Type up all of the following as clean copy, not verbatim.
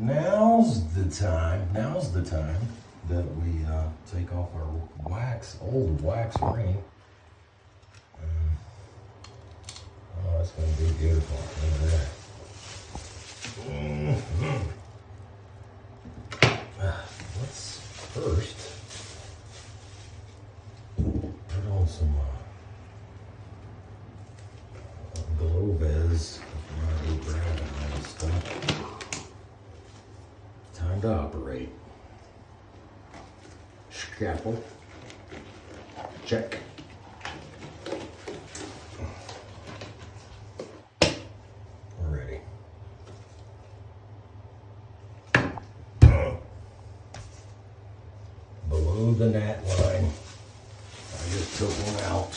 Now's the time that we take off our old wax ring. Oh, it's going to be beautiful. Look at that. Let's first put on some Gloves for my new brand and stuff. Time to operate. Scalpel. Check. We're ready. Below the gnat line. I just took one out.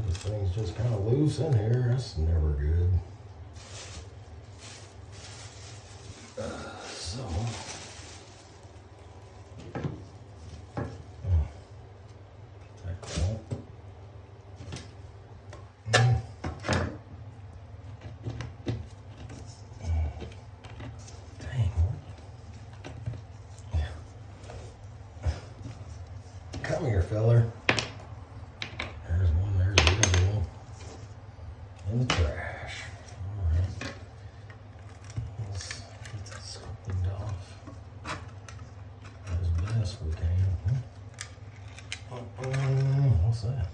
This thing's just kind of loose in here. That's never good. That cool. Dang. Come here, feller. There's one, there's the other one. In the trash. Alright. Let's get this cleaned off as best we can. What's that?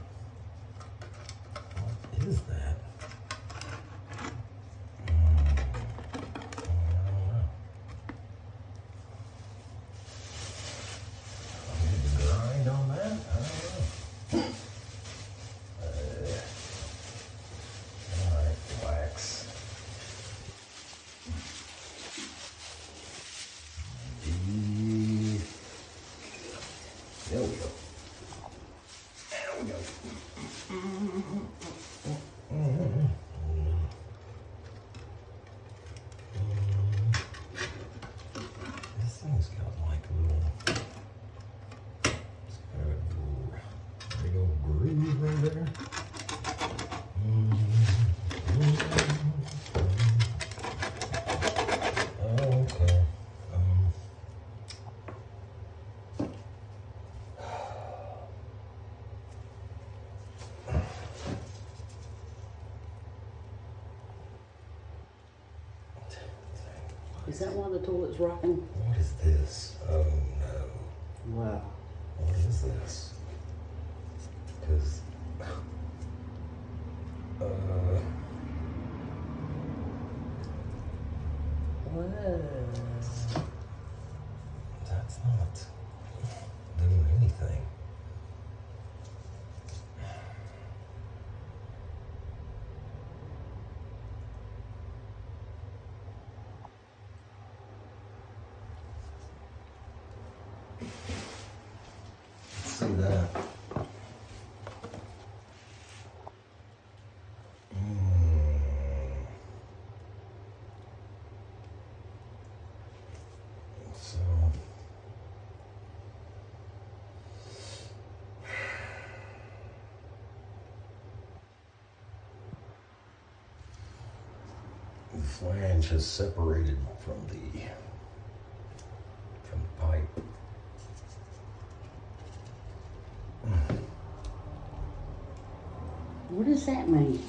What is that? I don't know. I need to grind on that? I don't know. Alright, wax. There we go. There we go. This thing's got like a little, it's got a little big old groove right there. Oh, okay. Is that why the toilet's rocking? What is this? Oh no. Wow. What is this? Because, Whoa. that's not doing anything. Let's see that. So the flange has separated from the pipe. What does that mean?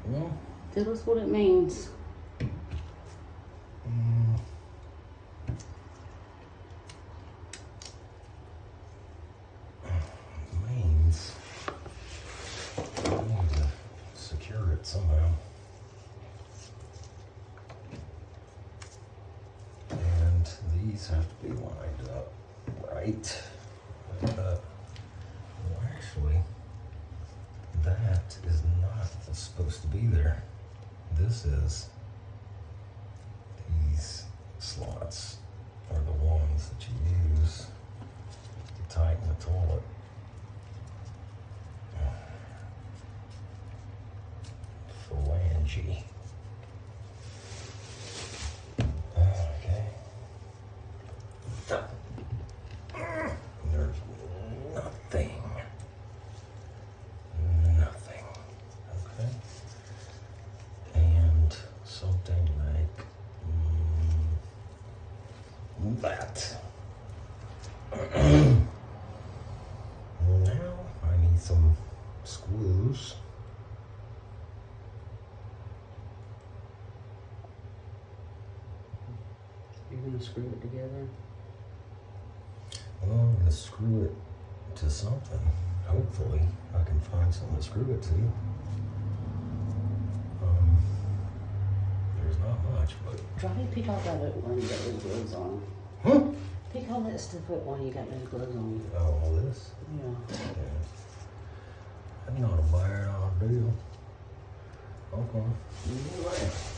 Well, Tell us what it means. means I need to secure it somehow. And these have to be lined up right. Well, actually, that is not supposed to be there. This is. These slots are the ones energy. Okay. There's nothing. Nothing. Okay. And something like that. Now I need some screws. You're gonna screw it together. Well, I'm gonna screw it to something. Hopefully, I can find something to screw it to. There's not much, but. Johnny, pick all that up when you got those gloves on. Huh? Pick all that stuff up while you got those gloves on. Oh, all this? Yeah. Yeah. That's not a bad idea. Okay. You're right.